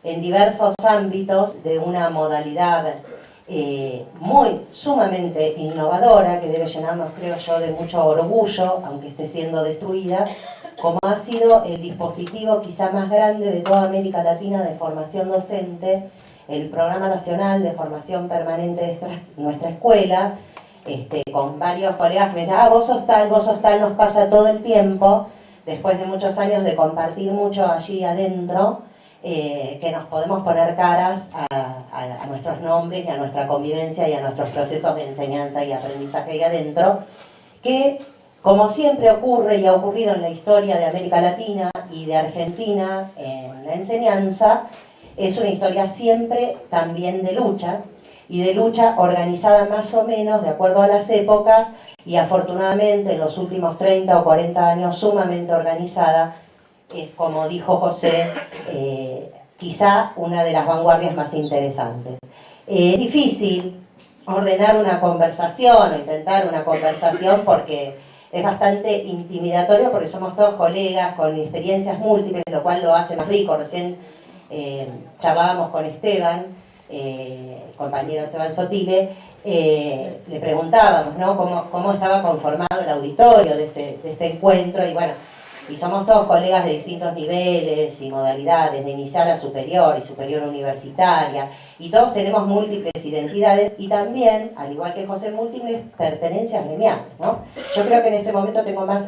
en diversos ámbitos de una modalidad sumamente innovadora, que debe llenarnos, creo yo, de mucho orgullo, aunque esté siendo destruida, como ha sido el dispositivo quizá más grande de toda América Latina de formación docente, el Programa Nacional de Formación Permanente de nuestra escuela, con varios colegas que me decían, vos sos tal, nos pasa todo el tiempo, después de muchos años de compartir mucho allí adentro, que nos podemos poner caras a nuestros nombres y a nuestra convivencia y a nuestros procesos de enseñanza y aprendizaje ahí adentro, que, como siempre ocurre y ha ocurrido en la historia de América Latina y de Argentina en la enseñanza, es una historia siempre también de lucha, y de lucha organizada más o menos de acuerdo a las épocas, y afortunadamente en los últimos 30 o 40 años sumamente organizada, como dijo José, quizá una de las vanguardias más interesantes. Es difícil ordenar una conversación o intentar una conversación porque es bastante intimidatorio, porque somos todos colegas con experiencias múltiples, lo cual lo hace más rico. Recién charlábamos con Esteban, compañero Esteban Sotile, le preguntábamos, ¿no?, cómo estaba conformado el auditorio de este encuentro, y bueno, y somos todos colegas de distintos niveles y modalidades, de inicial a superior y superior universitaria, y todos tenemos múltiples identidades y también, al igual que José, múltiples pertenencias gremiales, ¿no? Yo creo que en este momento tengo más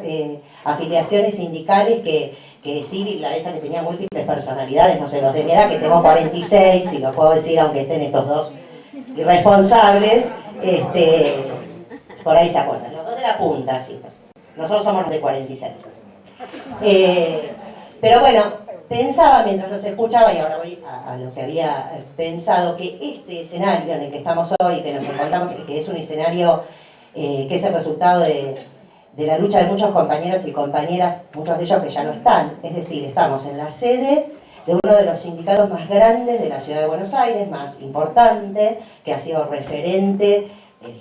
afiliaciones sindicales que Civil, esa que tenía múltiples personalidades, no sé, los de mi edad, que tengo 46, y lo puedo decir aunque estén estos dos irresponsables, por ahí se acuerdan, los dos de la punta, sí. Nosotros somos los de 46. Pero bueno, pensaba mientras los escuchaba, y ahora voy a lo que había pensado, que este escenario en el que estamos hoy, que nos encontramos, que es un escenario que es el resultado de la lucha de muchos compañeros y compañeras, muchos de ellos que ya no están, es decir, estamos en la sede de uno de los sindicatos más grandes de la ciudad de Buenos Aires, más importante, que ha sido referente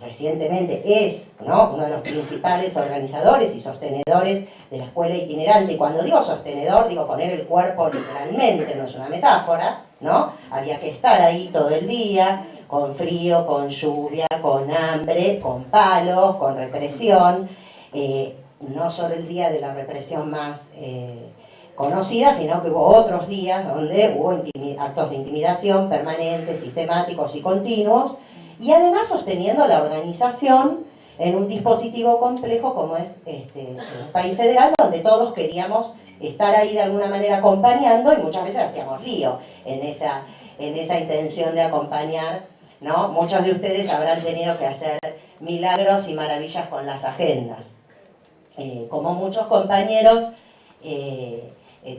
recientemente, es, ¿no?, uno de los principales organizadores y sostenedores de la escuela itinerante. Y cuando digo sostenedor, digo poner el cuerpo literalmente, no es una metáfora, ¿no? Había que estar ahí todo el día, con frío, con lluvia, con hambre, con palos, con represión, no solo el día de la represión más conocida, sino que hubo otros días donde hubo actos de intimidación permanentes, sistemáticos y continuos, y además sosteniendo la organización en un dispositivo complejo como es un país federal, donde todos queríamos estar ahí de alguna manera acompañando, y muchas veces hacíamos lío en esa intención de acompañar, ¿no? Muchos de ustedes habrán tenido que hacer milagros y maravillas con las agendas. Como muchos compañeros,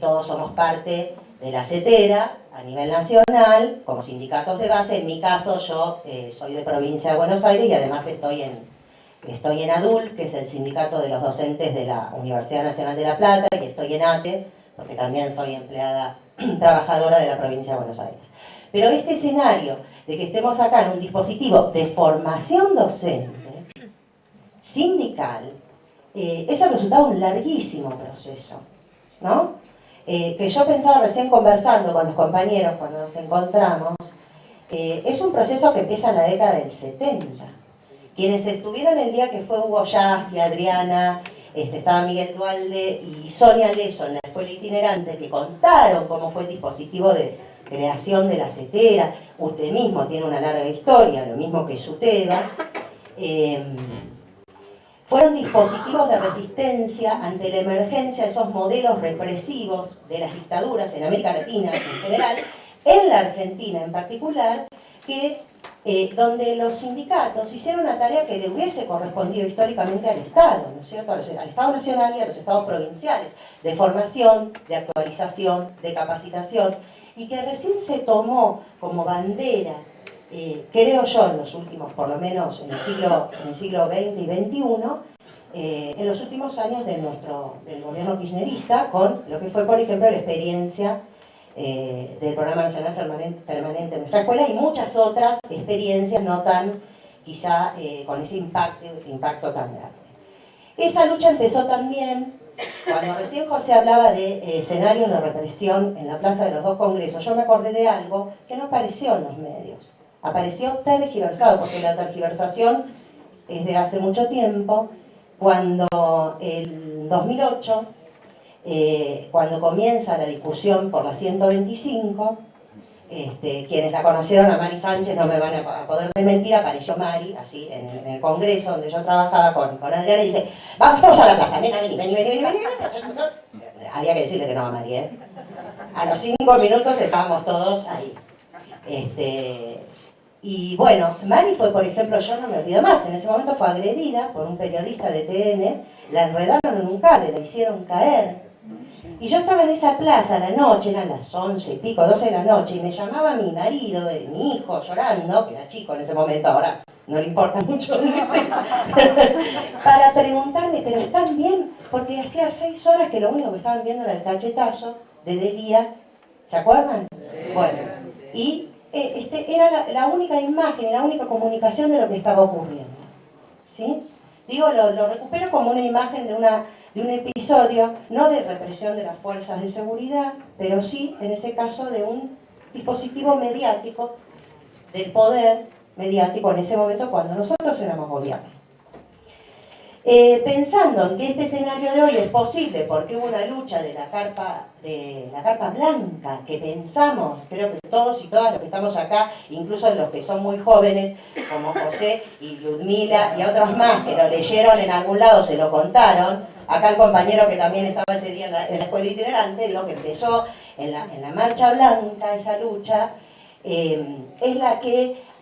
todos somos parte de la CETERA a nivel nacional, como sindicatos de base. En mi caso, yo soy de provincia de Buenos Aires y además estoy en ADUL, que es el sindicato de los docentes de la Universidad Nacional de La Plata, y estoy en ATE, porque también soy empleada trabajadora de la provincia de Buenos Aires. Pero este escenario de que estemos acá en un dispositivo de formación docente, sindical, es el resultado de un larguísimo proceso, ¿no? Que yo pensaba recién conversando con los compañeros cuando nos encontramos, es un proceso que empieza en la década del 70. Quienes estuvieron el día que fue Hugo Yasky, Adriana, estaba Miguel Dualde y Sonia Leso en la escuela itinerante, que contaron cómo fue el dispositivo de creación de la CETERA. Usted mismo tiene una larga historia, lo mismo que SUTEBA. Fueron dispositivos de resistencia ante la emergencia de esos modelos represivos de las dictaduras en América Latina en general, en la Argentina en particular, donde los sindicatos hicieron una tarea que le hubiese correspondido históricamente al Estado, ¿no es cierto?, al Estado Nacional y a los Estados provinciales, de formación, de actualización, de capacitación, y que recién se tomó como bandera, creo yo, en los últimos, por lo menos en el siglo XX y XXI, en los últimos años del gobierno kirchnerista, con lo que fue, por ejemplo, la experiencia del Programa Nacional Permanente en nuestra escuela, y muchas otras experiencias no tan, quizá, con ese impacto tan grande. Esa lucha empezó también Cuando recién José hablaba de escenarios de represión en la Plaza de los Dos Congresos, yo me acordé de algo que no apareció en los medios. Apareció tergiversado, porque la tergiversación es de hace mucho tiempo, cuando en 2008, cuando comienza la discusión por la 125, quienes la conocieron a Mari Sánchez no me van a poder desmentir, apareció Mari, así, en el Congreso donde yo trabajaba con Adriana, y dice, vamos todos a la plaza, nena, vení. Había que decirle que no a Mari, ¿eh? A los 5 minutos estábamos todos ahí. Y bueno, Mari fue, por ejemplo, yo no me olvido más, en ese momento fue agredida por un periodista de TN, la enredaron en un cable, la hicieron caer. Y yo estaba en esa plaza a la noche, eran las 11 y pico, 12 de la noche, y me llamaba mi marido, mi hijo, llorando, que era chico en ese momento, ahora no le importa mucho, para preguntarme, ¿pero están bien? Porque hacía 6 horas que lo único que estaban viendo era el cachetazo de Delía, ¿se acuerdan? Bueno, y era la única imagen, la única comunicación de lo que estaba ocurriendo, ¿sí? Digo, lo recupero como una imagen de un episodio, no de represión de las fuerzas de seguridad, pero sí, en ese caso, de un dispositivo mediático, del poder mediático en ese momento cuando nosotros éramos gobierno. Pensando en que este escenario de hoy es posible porque hubo una lucha de la carpa blanca, que pensamos, creo que todos y todas los que estamos acá, incluso los que son muy jóvenes, como José y Ludmila y otros más que lo leyeron en algún lado, se lo contaron. Acá el compañero que también estaba ese día en la escuela itinerante, digo que empezó en la Marcha Blanca, esa lucha, es la que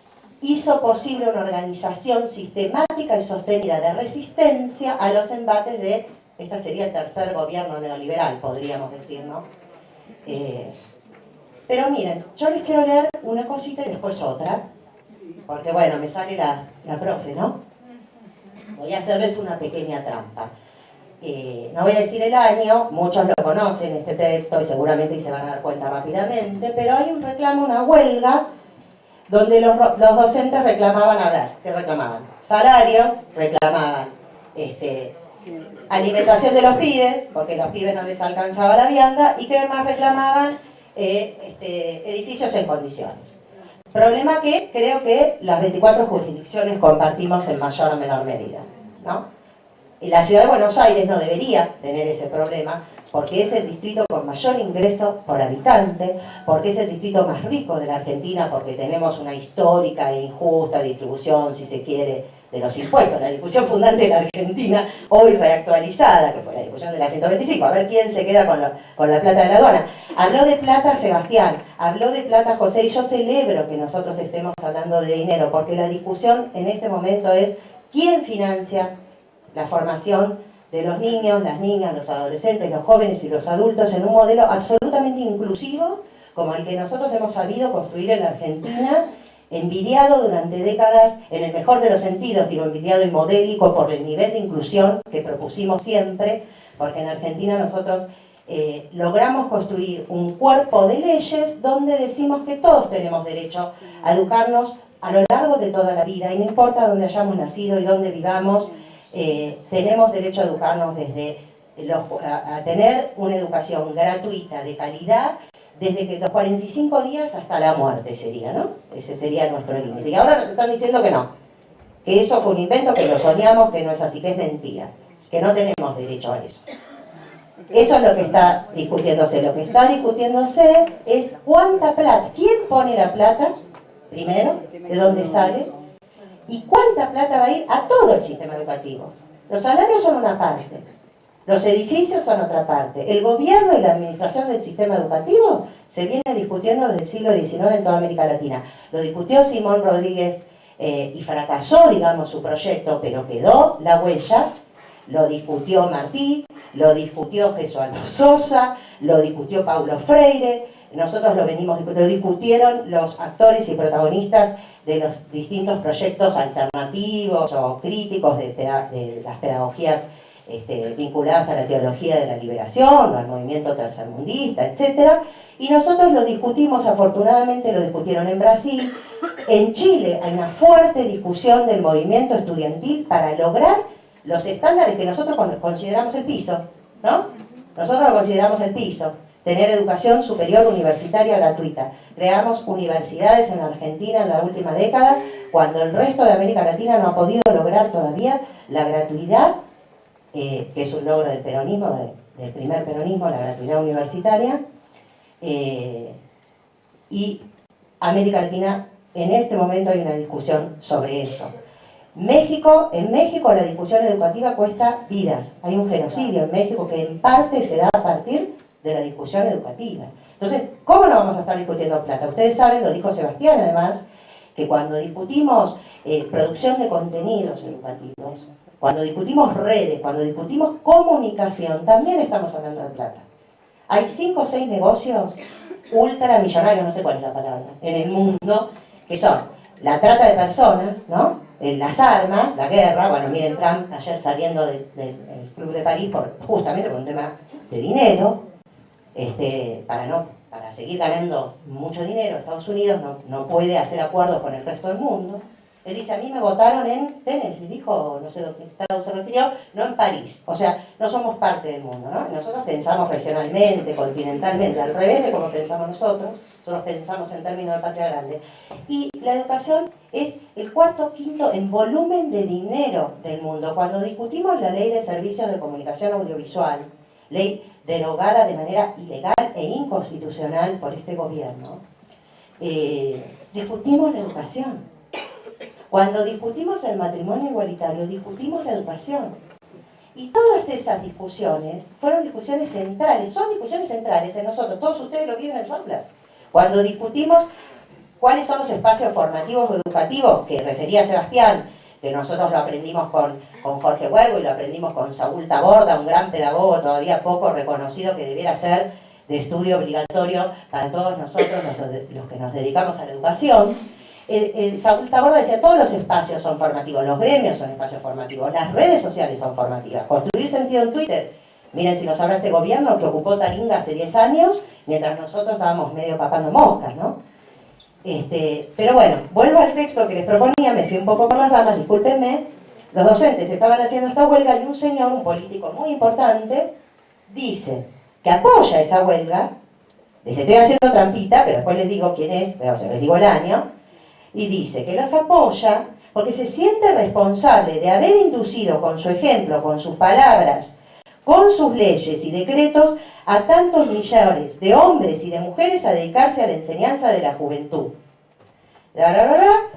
hizo posible una organización sistemática y sostenida de resistencia a los embates de, esta sería el tercer gobierno neoliberal, podríamos decir, ¿no? Pero miren, yo les quiero leer una cosita y después otra, porque bueno, me sale la profe, ¿no? Voy a hacerles una pequeña trampa. No voy a decir el año, muchos lo conocen este texto y seguramente se van a dar cuenta rápidamente, pero hay un reclamo, una huelga, donde los docentes reclamaban, a ver, ¿qué reclamaban? Salarios, reclamaban alimentación de los pibes, porque a los pibes no les alcanzaba la vianda, y ¿qué más reclamaban? Edificios en condiciones. Problema que creo que las 24 jurisdicciones compartimos en mayor o menor medida, ¿no? Y la ciudad de Buenos Aires no debería tener ese problema, porque es el distrito con mayor ingreso por habitante, porque es el distrito más rico de la Argentina, porque tenemos una histórica e injusta distribución, si se quiere, de los impuestos. La discusión fundante de la Argentina, hoy reactualizada, que fue la discusión de la 125, a ver quién se queda con la plata de la aduana. Habló de plata Sebastián, habló de plata José, y yo celebro que nosotros estemos hablando de dinero, porque la discusión en este momento es quién financia la formación de los niños, las niñas, los adolescentes, los jóvenes y los adultos en un modelo absolutamente inclusivo, como el que nosotros hemos sabido construir en la Argentina, envidiado durante décadas, en el mejor de los sentidos, digo envidiado y modélico por el nivel de inclusión que propusimos siempre, porque en Argentina nosotros logramos construir un cuerpo de leyes donde decimos que todos tenemos derecho a educarnos a lo largo de toda la vida, y no importa dónde hayamos nacido y dónde vivamos, tenemos derecho a educarnos a tener una educación gratuita, de calidad, desde que los 45 días hasta la muerte sería, ¿no? Ese sería nuestro límite. Y ahora nos están diciendo que no, que eso fue un invento, que lo soñamos, que no es así, que es mentira, que no tenemos derecho a eso. Eso es lo que está discutiéndose. Lo que está discutiéndose es cuánta plata, quién pone la plata, primero, de dónde sale, y cuánta plata va a ir a todo el sistema educativo. Los salarios son una parte, los edificios son otra parte. El gobierno y la administración del sistema educativo se viene discutiendo desde el siglo XIX en toda América Latina. Lo discutió Simón Rodríguez y fracasó, digamos, su proyecto, pero quedó la huella. Lo discutió Martí, lo discutió Gesualdo Sosa, lo discutió Paulo Freire. Nosotros lo venimos discutiendo, lo discutieron los actores y protagonistas de los distintos proyectos alternativos o críticos de las pedagogías vinculadas a la teología de la liberación o al movimiento tercermundista, etc. Y nosotros lo discutimos, afortunadamente lo discutieron en Brasil. En Chile hay una fuerte discusión del movimiento estudiantil para lograr los estándares que nosotros consideramos el piso, ¿no? Nosotros lo consideramos el piso. Tener educación superior universitaria gratuita. Creamos universidades en la Argentina en la última década, cuando el resto de América Latina no ha podido lograr todavía la gratuidad, que es un logro del peronismo, del primer peronismo, la gratuidad universitaria, y América Latina, en este momento hay una discusión sobre eso. En México la discusión educativa cuesta vidas. Hay un genocidio en México que en parte se da a partir de la discusión educativa. Entonces, ¿cómo no vamos a estar discutiendo plata? Ustedes saben, lo dijo Sebastián además, que cuando discutimos producción de contenidos educativos, cuando discutimos redes, cuando discutimos comunicación, también estamos hablando de plata. Hay 5 o 6 negocios ultramillonarios, no sé cuál es la palabra, en el mundo, que son la trata de personas, ¿no? Las armas, la guerra. Bueno, miren Trump ayer saliendo del Club de París justamente por un tema de dinero, para seguir ganando mucho dinero. Estados Unidos no puede hacer acuerdos con el resto del mundo. Él dice, a mí me votaron en Tennessee, dijo, no sé a qué estado se refirió, no en París. O sea, no somos parte del mundo, ¿no? Nosotros pensamos regionalmente, continentalmente, al revés de como pensamos nosotros. Nosotros pensamos en términos de patria grande. Y la educación es el cuarto, quinto en volumen de dinero del mundo. Cuando discutimos la ley de servicios de comunicación audiovisual, ley derogada de manera ilegal e inconstitucional por este gobierno, discutimos la educación. Cuando discutimos el matrimonio igualitario, discutimos la educación. Y todas esas discusiones fueron discusiones centrales, son discusiones centrales en nosotros. Todos ustedes lo viven en las aulas. Cuando discutimos cuáles son los espacios formativos o educativos, que refería Sebastián, que nosotros lo aprendimos con Jorge Huergo y lo aprendimos con Saúl Taborda, un gran pedagogo todavía poco reconocido que debiera ser de estudio obligatorio para todos nosotros, los que nos dedicamos a la educación. Saúl Taborda decía, todos los espacios son formativos, los gremios son espacios formativos, las redes sociales son formativas. Construir sentido en Twitter, miren si lo sabrá este gobierno que ocupó Taringa hace 10 años, mientras nosotros estábamos medio papando moscas, ¿no? Pero bueno, vuelvo al texto que les proponía, me fui un poco por las ramas, discúlpenme. Los docentes estaban haciendo esta huelga y un señor, un político muy importante, dice que apoya esa huelga. Les estoy haciendo trampita, pero después les digo quién es, o sea, les digo el año. Y dice que las apoya porque se siente responsable de haber inducido con su ejemplo, con sus palabras, con sus leyes y decretos a tantos millares de hombres y de mujeres a dedicarse a la enseñanza de la juventud.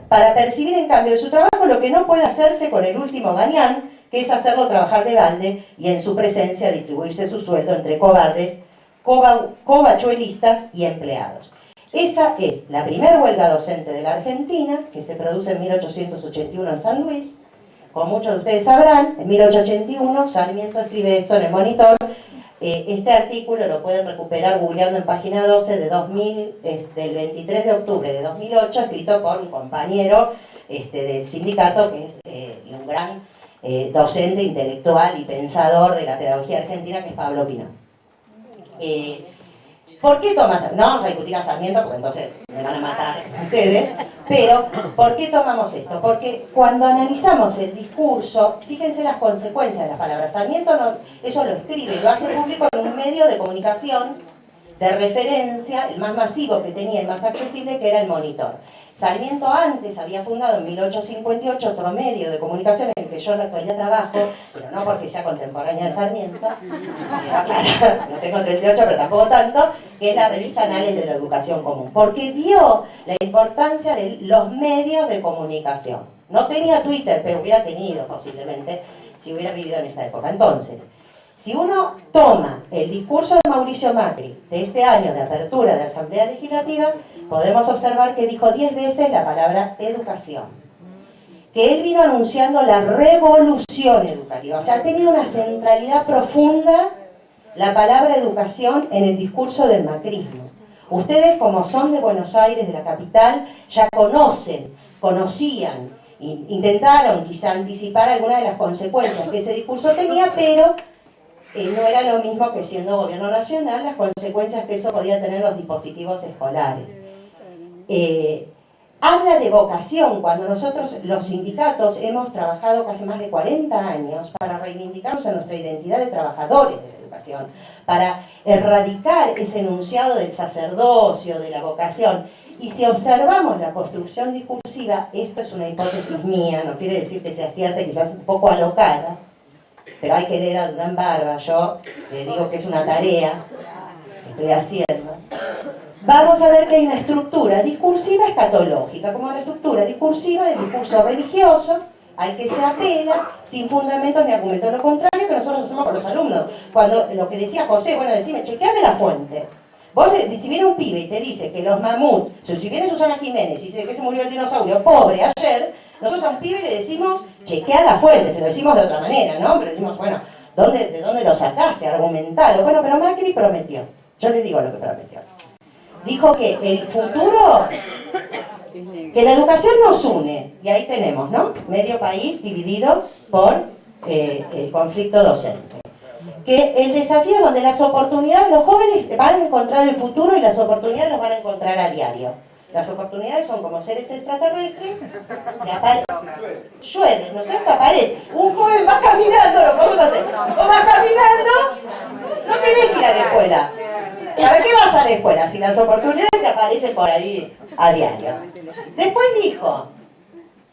Para percibir en cambio de su trabajo lo que no puede hacerse con el último gañán, que es hacerlo trabajar de balde y en su presencia distribuirse su sueldo entre cobardes, covachuelistas y empleados. Esa es la primera huelga docente de la Argentina, que se produce en 1881 en San Luis. Como muchos de ustedes sabrán, en 1881 Sarmiento escribe esto en el Monitor. Este artículo lo pueden recuperar googleando en página 12 de 2000, del 23 de octubre de 2008, escrito por un compañero del sindicato, que es un gran docente intelectual y pensador de la pedagogía argentina, que es Pablo Pino. ¿Por qué toma Sarmiento? No vamos a discutir a Sarmiento porque entonces me van a matar ustedes, pero ¿por qué tomamos esto? Porque cuando analizamos el discurso, fíjense las consecuencias de las palabras. Sarmiento eso lo escribe, lo hace público en un medio de comunicación de referencia, el más masivo que tenía y más accesible, que era el Monitor. Sarmiento antes había fundado en 1858 otro medio de comunicación en el que yo en la actualidad trabajo, pero no porque sea contemporánea de Sarmiento, claro, no tengo 38 pero tampoco tanto, que es la revista Anales de la Educación Común, porque vio la importancia de los medios de comunicación. No tenía Twitter, pero hubiera tenido posiblemente si hubiera vivido en esta época. Entonces, si uno toma el discurso de Mauricio Macri de este año de apertura de la Asamblea Legislativa, podemos observar que dijo 10 veces la palabra educación. Que él vino anunciando la revolución educativa. O sea, ha tenido una centralidad profunda la palabra educación en el discurso del macrismo. Ustedes, como son de Buenos Aires, de la capital, ya conocían, intentaron quizá anticipar algunas de las consecuencias que ese discurso tenía, pero no era lo mismo que siendo gobierno nacional las consecuencias que eso podía tener en los dispositivos escolares. Habla de vocación, cuando nosotros los sindicatos hemos trabajado casi más de 40 años para reivindicarnos en nuestra identidad de trabajadores de la educación, para erradicar ese enunciado del sacerdocio, de la vocación. Y si observamos la construcción discursiva, esto es una hipótesis mía, no quiere decir que sea cierta, quizás un poco alocada, pero hay que leer a Durán Barba, yo le digo que es una tarea que estoy haciendo. Vamos a ver que hay una estructura discursiva escatológica, como una estructura discursiva del discurso religioso, al que se apela sin fundamentos ni argumentos. Lo contrario que nosotros hacemos con los alumnos. Cuando lo que decía José, bueno, decime, chequeame la fuente. Vos, si viene un pibe y te dice que los mamuts, si viene Susana Jiménez y dice que se murió el dinosaurio pobre ayer, nosotros a un pibe le decimos, chequea la fuente, se lo decimos de otra manera, ¿no? Pero decimos, bueno, ¿de dónde lo sacaste? Argumentalo. Bueno, pero Macri prometió. Yo le digo lo que prometió. Dijo que el futuro, que la educación nos une, y ahí tenemos, ¿no? Medio país dividido por el conflicto docente. Que el desafío donde las oportunidades, los jóvenes van a encontrar el futuro y las oportunidades los van a encontrar a diario. Las oportunidades son como seres extraterrestres que aparecen, llueven, ¿no es cierto? Aparece. Un joven va caminando, lo vamos a hacer. O va caminando, no tenés que ir a la escuela. ¿Para qué vas a la escuela si las oportunidades te aparecen por ahí a diario? Después dijo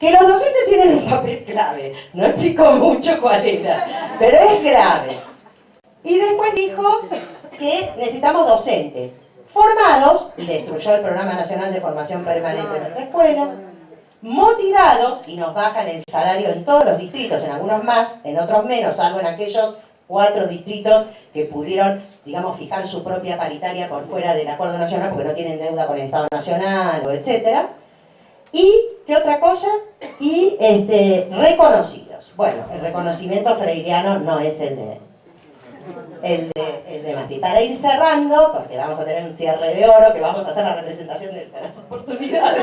que los docentes tienen un papel clave. No explicó mucho cuál era, pero es clave. Y después dijo que necesitamos docentes formados, y destruyó el Programa Nacional de Formación Permanente en nuestra escuela, motivados, y nos bajan el salario en todos los distritos, en algunos más, en otros menos, salvo en aquellos 4 distritos que pudieron, digamos, fijar su propia paritaria por fuera del acuerdo nacional porque no tienen deuda con el Estado Nacional, o etcétera. Y, ¿qué otra cosa? Y reconocidos. Bueno, el reconocimiento freiriano no es el de Macri. Para ir cerrando, porque vamos a tener un cierre de oro, que vamos a hacer la representación de las oportunidades.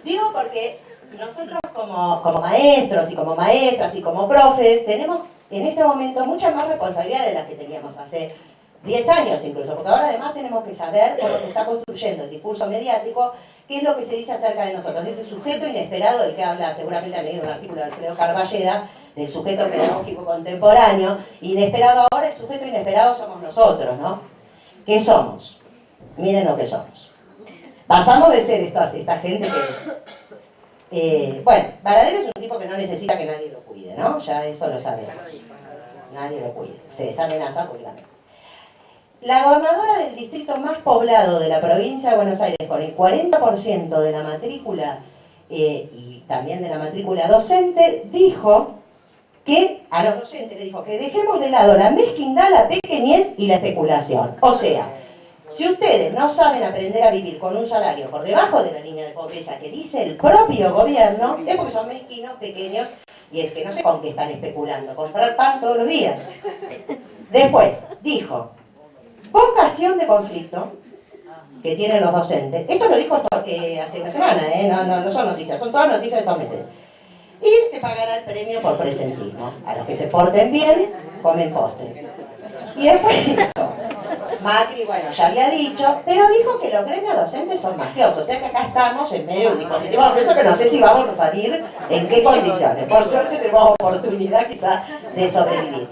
Digo porque nosotros como maestros y como maestras y como profes tenemos en este momento mucha más responsabilidad de las que teníamos hace 10 años incluso, porque ahora además tenemos que saber cómo se está construyendo el discurso mediático, qué es lo que se dice acerca de nosotros. Ese sujeto inesperado del que habla, seguramente han leído un artículo de Alfredo Carballeda, del sujeto pedagógico contemporáneo, inesperado ahora, el sujeto inesperado somos nosotros, ¿no? ¿Qué somos? Miren lo que somos. Pasamos de ser esta gente que... bueno, Baradero es un tipo que no necesita que nadie lo cuide, ¿no? Ya eso lo sabemos. Nadie lo cuide. Se desamenaza públicamente. La gobernadora del distrito más poblado de la provincia de Buenos Aires, con el 40% de la matrícula y también de la matrícula docente, dijo que a los docentes le dijo que dejemos de lado la mezquindad, la pequeñez y la especulación. O sea, si ustedes no saben aprender a vivir con un salario por debajo de la línea de pobreza que dice el propio gobierno, es porque son mezquinos, pequeños, y es que no sé con qué están especulando, comprar pan todos los días. Después, dijo, vocación de conflicto que tienen los docentes. Esto lo dijo hace una semana, no son noticias, son todas noticias de estos meses. Y te pagará el premio por presentismo. A los que se porten bien, comen postres. Y después dijo, Macri, bueno, ya había dicho, pero dijo que los gremios docentes son mafiosos. O sea que acá estamos en medio de un dispositivo mafioso que no sé si vamos a salir en qué condiciones. Por suerte tenemos oportunidad quizá de sobrevivir.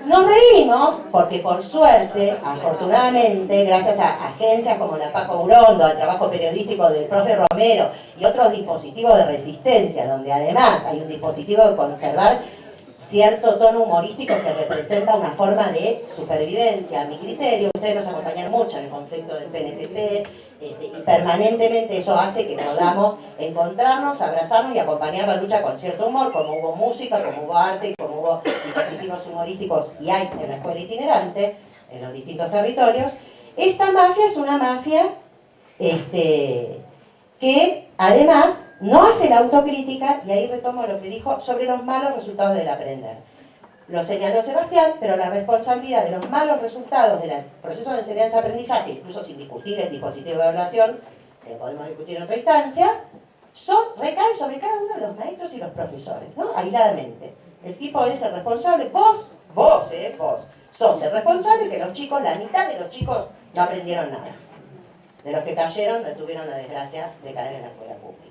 Nos reímos porque por suerte, afortunadamente, gracias a agencias como la Paco Urondo, al trabajo periodístico del profe Romero y otros dispositivos de resistencia, donde además hay un dispositivo de conservar cierto tono humorístico que representa una forma de supervivencia, a mi criterio. Ustedes nos acompañan mucho en el conflicto del PNPP y permanentemente eso hace que podamos encontrarnos, abrazarnos y acompañar la lucha con cierto humor, como hubo música, como hubo arte y como hubo dispositivos humorísticos y hay en la escuela itinerante, en los distintos territorios. Esta mafia es una mafia que además no hace la autocrítica, y ahí retomo lo que dijo sobre los malos resultados del aprender. Lo señaló Sebastián, pero la responsabilidad de los malos resultados de los procesos de enseñanza-aprendizaje, incluso sin discutir el dispositivo de evaluación, que podemos discutir en otra instancia, recae sobre cada uno de los maestros y los profesores, ¿no? Aisladamente. El tipo es el responsable, vos sos el responsable que los chicos, la mitad de los chicos no aprendieron nada. de los que cayeron tuvieron la desgracia de caer en la escuela pública.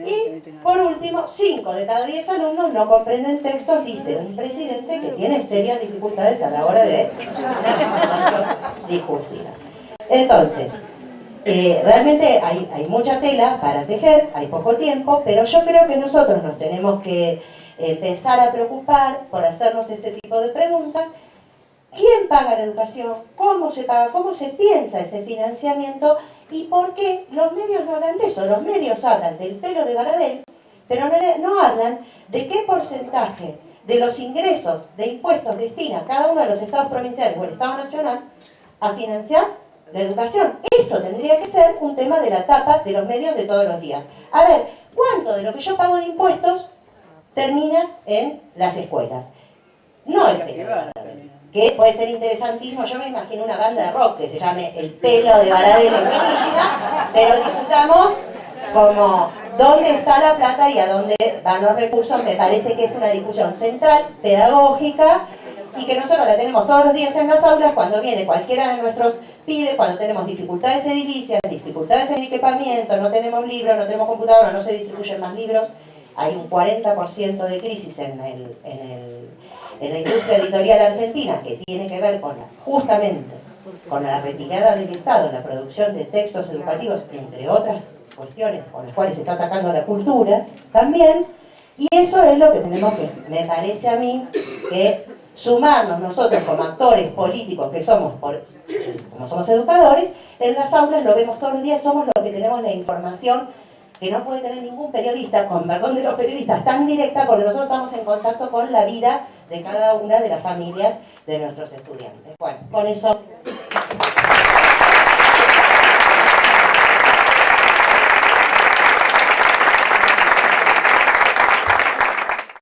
Y, por último, 5 de cada 10 alumnos no comprenden textos, dice un presidente que tiene serias dificultades a la hora de una formación discursiva. Entonces, realmente hay mucha tela para tejer, hay poco tiempo, pero yo creo que nosotros nos tenemos que empezar a preocupar por hacernos este tipo de preguntas. ¿Quién paga la educación? ¿Cómo se paga? ¿Cómo se piensa ese financiamiento? ¿Y por qué los medios no hablan de eso? Los medios hablan del pelo de Baradel, pero no hablan de qué porcentaje de los ingresos de impuestos destina cada uno de los estados provinciales o el Estado Nacional a financiar la educación. Eso tendría que ser un tema de la tapa de los medios de todos los días. A ver, ¿cuánto de lo que yo pago de impuestos termina en las escuelas? No el pelo de Baradel, que puede ser interesantísimo. Yo me imagino una banda de rock que se llame El Pelo de Baradel, es buenísima, pero discutamos como dónde está la plata y a dónde van los recursos. Me parece que es una discusión central, pedagógica, y que nosotros la tenemos todos los días en las aulas cuando viene cualquiera de nuestros pibes, cuando tenemos dificultades edilicias, dificultades en el equipamiento, no tenemos libros, no tenemos computadora, no se distribuyen más libros. Hay un 40% de crisis en la industria editorial argentina, que tiene que ver con justamente con la retirada del Estado en la producción de textos educativos, entre otras cuestiones con las cuales se está atacando la cultura también. Y eso es lo que tenemos que, me parece a mí, que sumarnos nosotros como actores políticos que somos, como somos educadores, en las aulas lo vemos todos los días, somos los que tenemos la información que no puede tener ningún periodista, con perdón de los periodistas, tan directa, porque nosotros estamos en contacto con la vida de cada una de las familias de nuestros estudiantes. Bueno, con eso